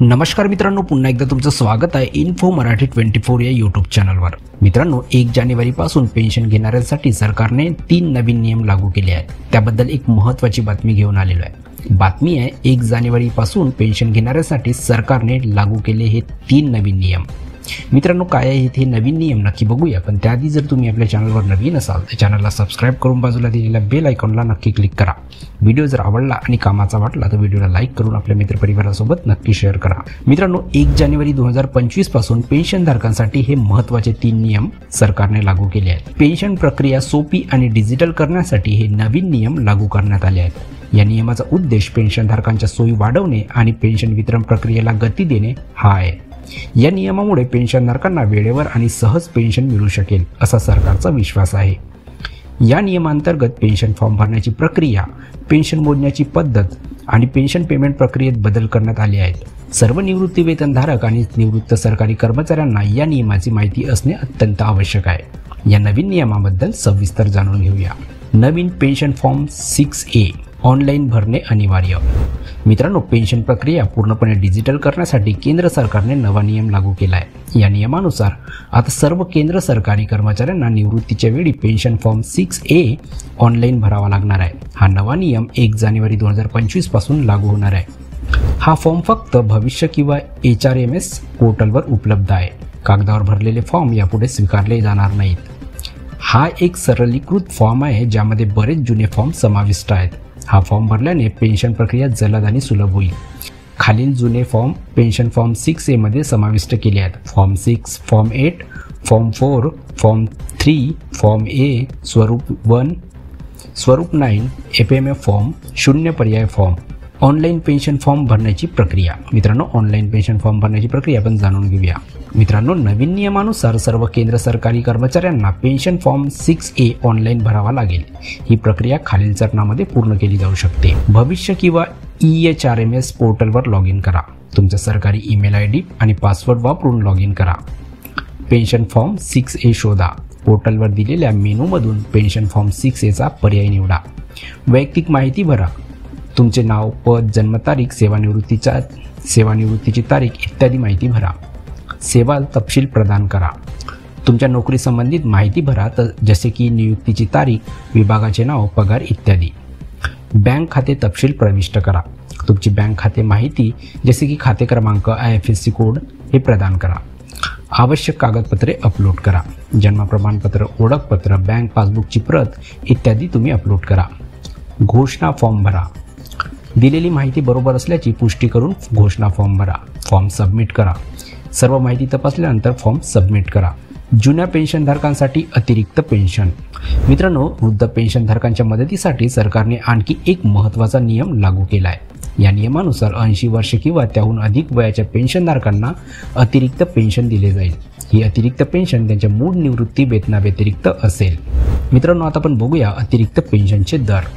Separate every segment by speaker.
Speaker 1: नमस्कार मित्रांनो, पुन्हा एकदा तुमचं स्वागत आहे इन्फो मराठी 24 या यूट्यूब चॅनलवर। मित्रांनो, 1 जानेवारीपासून पेन्शन घेणाऱ्यांसाठी सरकारने 3 नवीन नियम लागू केले आहेत। त्याबद्दल एक महत्त्वाची बातमी घेऊन आलेलो आहे। बातमी आहे 1 जानेवारीपासून पेन्शन घेणाऱ्यांसाठी सरकारने लागू केले हे 3 नवीन नियम। मित्रांनो, काय आहेत हे नवीन नियम नक्की बघूया, पण त्याआधी जर तुम्ही आपल्या चॅनलवर नवीन असाल तर चॅनलला सबस्क्राइब करून बाजूला दिलेल्या बेल आयकॉनला नक्की क्लिक करा। व्हिडिओ जर आवडला आणि कामाचा वाटला तर व्हिडिओला लाईक करून आपल्या मित्रपरिवारासोबत नक्की शेअर करा। मित्रांनो, 1 जानेवारी 2025 पासून पेन्शनधारकांसाठी हे महत्त्वाचे 3 नियम सरकारने लागू केले आहेत। पेन्शन प्रक्रिया सोपी आणि डिजिटल करण्यासाठी हे नवीन नियम लागू करण्यात आले आहेत। या नियमाचा उद्देश पेन्शनधारकांच्या सोयी वाढवणे आणि पेन्शन वितरण प्रक्रियेला गती देणे हा आहे। या नियमामुळे पेन्शनधारकांना वेळेवर आणि सहज पेन्शन मिळू शकेल असा सरकारचा विश्वास आहे। या नियमांतर्गत पेन्शन फॉर्म भरण्याची प्रक्रिया, पेन्शन मोजण्याची पद्धत आणि पेन्शन पेमेंट प्रक्रियेत बदल करण्यात आले आहेत। सर्व निवृत्ती वेतनधारक आणि निवृत्त सरकारी कर्मचाऱ्यांना या नियमाची माहिती असणे अत्यंत आवश्यक आहे। या नवीन नियमाबद्दल सविस्तर जाणून घेऊया। नवीन पेन्शन फॉर्म 6A ऑनलाईन भरणे अनिवार्य। मित्रांनो, पेन्शन प्रक्रिया पूर्णपणे डिजिटल करण्यासाठी केंद्र सरकारने नवा नियम लागू केला आहे। या नियमानुसार आता सर्व केंद्र सरकारी कर्मचाऱ्यांना निवृत्तीच्या वेळी पेन्शन फॉर्म 6A ऑनलाईन भरावा लागणार आहे। हा नवा नियम 1 जानेवारी 2025 पासून लागू होणार आहे। हा फॉर्म फक्त भविष्य किंवा HRMS पोर्टलवर उपलब्ध आहे। कागदावर भरलेले फॉर्म यापुढे स्वीकारले जाणार नाहीत। हा एक सरलीकृत फॉर्म आहे ज्यामध्ये बरेच जुने फॉर्म समाविष्ट आहेत। हा फॉर्म भरल्याने पेन्शन प्रक्रिया जलद आणि सुलभ होईल। खालील जुने फॉर्म पेन्शन फॉर्म 6A मध्ये समाविष्ट केले आहेत: form 6, form 8, form 4, form 3, form A, स्वरूप 1, स्वरूप 9, FMF फॉर्म, 0 पर्याय फॉर्म। ऑनलाईन पेन्शन फॉर्म भरण्याची प्रक्रिया। मित्रांनो, ऑनलाईन पेन्शन फॉर्म भरण्याची प्रक्रिया आपण जाणून घेऊया। मित्रांनो, नवीन नियमानुसार सर्व केंद्र सरकारी कर्मचाऱ्यांना पेन्शन फॉर्म 6A ऑनलाईन भरावा लागेल। ही प्रक्रिया खालील चरणामध्ये पूर्ण केली जाऊ शकते। भविष्य किंवा HRMS पोर्टलवर लॉग इन करा। तुमचा सरकारी ईमेल ID आणि पासवर्ड वापरून लॉग इन करा। पेन्शन फॉर्म 6A शोधा। पोर्टलवर दिलेल्या मेनूमधून पेन्शन फॉर्म 6A पर्याय निवडा। वैयक्तिक माहिती भरा। तुमचे नाव, पद, जन्मतारीख, सेवानिवृत्तीची तारीख इत्यादी माहिती भरा। सेवा तपशील प्रदान करा। तुमच्या नोकरी संबंधित माहिती भरा, जसे की नियुक्तीची तारीख, विभागाचे नाव, पगार इत्यादी। बँक खाते तपशील प्रविष्ट करा। तुमची बँक खाते माहिती जसे की खाते क्रमांक, IFSC कोड हे प्रदान करा। आवश्यक कागदपत्रे अपलोड करा। जन्म प्रमाणपत्र, ओळखपत्र, बँक पासबुकची प्रत इत्यादी तुम्ही अपलोड करा। घोषणा फॉर्म भरा। दिलेली माहिती बरोबर असल्याची पुष्टी करून घोषणा फॉर्म भरा। फॉर्म सबमिट करा। सर्व माहिती तपासल्यानंतर फॉर्म सबमिट करा। जुन्या पेन्शनधारकांसाठी अतिरिक्त पेन्शन। मित्रांनो, वृद्ध पेन्शनधारकांच्या मदतीसाठी सरकारने आणखी एक महत्त्वाचा नियम लागू केला आहे। या नियमानुसार 80 वर्षे किंवा त्याहून अधिक वयाच्या पेन्शनधारकांना अतिरिक्त पेन्शन दिले जाईल। ही अतिरिक्त पेन्शन त्यांच्या मूळ निवृत्ती वेतनाव्यतिरिक्त असेल। मित्रांनो, आता आपण बघूया अतिरिक्त पेन्शनचे दर।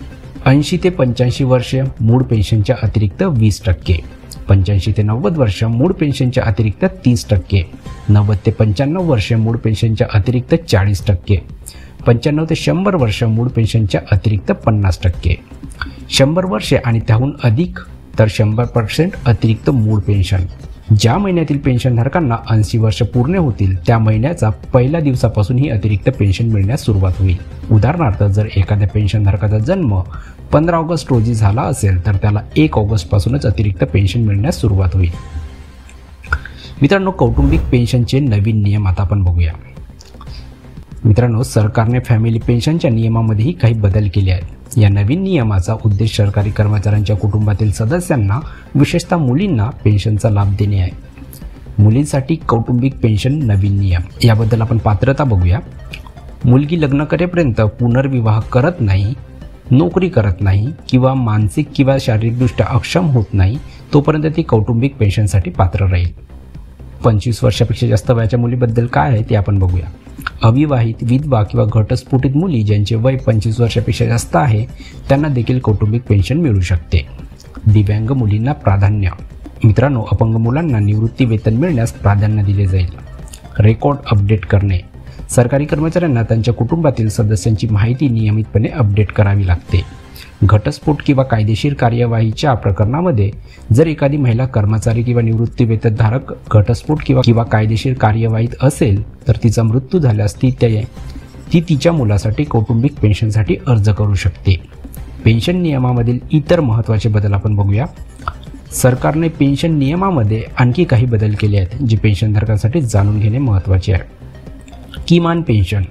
Speaker 1: 80 ते 85 वर्षे मूळ पेन्शनच्या अतिरिक्त 20%, 85 ते 90 वर्ष मूळ पेन्शनच्या अतिरिक्त 30%, 90 ते 95 वर्षे मूळ पेन्शनच्या अतिरिक्त 40%, 95 ते 100 वर्ष मूळ पेन्शनच्या अतिरिक्त 50%, 100 वर्षे आणि त्याहून अधिक तर 100% अतिरिक्त मूळ पेन्शन। ज्या महिन्यातील पेन्शनधारकांना 80 वर्ष पूर्ण होतील त्या महिन्याचा पहिल्या दिवसापासून ही अतिरिक्त पेन्शन मिळण्यास सुरुवात होईल। उदाहरणार्थ, जर एखाद्या पेन्शनधारकाचा जन्म 15 ऑगस्ट रोजी झाला असेल तर त्याला 1 ऑगस्ट पासूनच अतिरिक्त पेन्शन मिळण्यास सुरुवात होईल। मित्रांनो, कौटुंबिक पेन्शनचे नवीन नियम आता आपण बघूया। मित्रांनो, सरकारने फॅमिली पेन्शनच्या नियमामध्येही काही बदल केले आहेत। या नवीन नियमाचा उद्देश सरकारी कर्मचाऱ्यांच्या कुटुंबातील सदस्यांना, विशेषतः मुलींना पेन्शनचा लाभ देणे आहे। मुलींसाठी कौटुंबिक पेन्शन नवीन नियम याबद्दल आपण पात्रता बघूया। मुलगी लग्न करेपर्यंत पुनर्विवाह करत नाही, नोकरी करत नाही किंवा मानसिक किंवा शारीरिकदृष्ट्या अक्षम होत नाही तोपर्यंत ती कौटुंबिक पेन्शनसाठी पात्र राहील। 25 वर्षापेक्षा जास्त वयाच्या मुलीबद्दल काय आहे ते आपण बघूया। अविवाहित, विधवा किंवा घटस्फोटित मुली ज्यांचे वय 25 वर्षापेक्षा जास्त आहे त्यांना देखील कौटुंबिक पेन्शन मिळू शकते। दिव्यांग मुलींना प्राधान्य। मित्रांनो, अपंग मुलांना निवृत्ती वेतन मिळण्यास प्राधान्य दिले जाईल। रेकॉर्ड अपडेट करणे। सरकारी कर्मचाऱ्यांना त्यांच्या कुटुंबातील सदस्यांची माहिती नियमितपणे अपडेट करावी लागते। घटस्फोट किंवा कायदेशीर कार्यवाहीच्या प्रकरणामध्ये जर एखादी महिला कर्मचारी किंवा निवृत्ती वेतनधारक घटस्फोट किंवा कायदेशीर कार्यवाहीत असेल तर तिचा मृत्यू झाल्यास ती तिच्या मुलासाठी कौटुंबिक पेन्शनसाठी अर्ज करू शकते. पेन्शन नियमामधील इतर महत्त्वाचे बदल आपण बघूया. सरकारने पेन्शन नियमामध्ये आणखी काही बदल केले आहेत जे पेन्शनधारकांसाठी जाणून घेणे महत्त्वाचे आहे. किमान पेन्शन.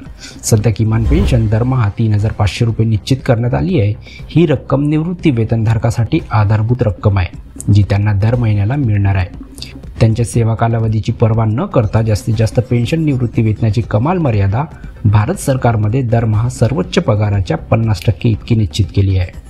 Speaker 1: सध्या किमान पेन्शन दरमहा 3,500 रुपये निश्चित करण्यात आली आहे. ही रक्कम निवृत्ती वेतनधारकासाठी आधारभूत रक्कम आहे जी त्यांना दर महिन्याला मिळणार आहे. त्यांच्या सेवा कालावधीची पर्वा न करता जास्तीत जास्त पेन्शन निवृत्ती वेतनाची कमाल मर्यादा भारत सरकारमध्ये दरमहा सर्वोच्च पगाराच्या 50% इतकी निश्चित केली आहे.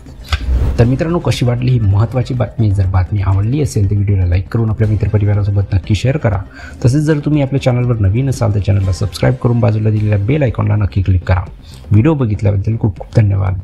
Speaker 1: तर मित्रांनो, कशी वाटली ही महत्त्वाची बातमी? जर बातमी आवडली असेल तर व्हिडिओला लाईक करून आपल्या मित्रपरिवारासोबत नक्की शेअर करा. तसेच जर तुम्ही आपल्या चॅनलवर नवीन असाल तर चॅनलला सबस्क्राईब करून बाजूला दिलेल्या बेल आयकॉनला नक्की क्लिक करा. व्हिडिओ बघितल्याबद्दल खूप खूप धन्यवाद.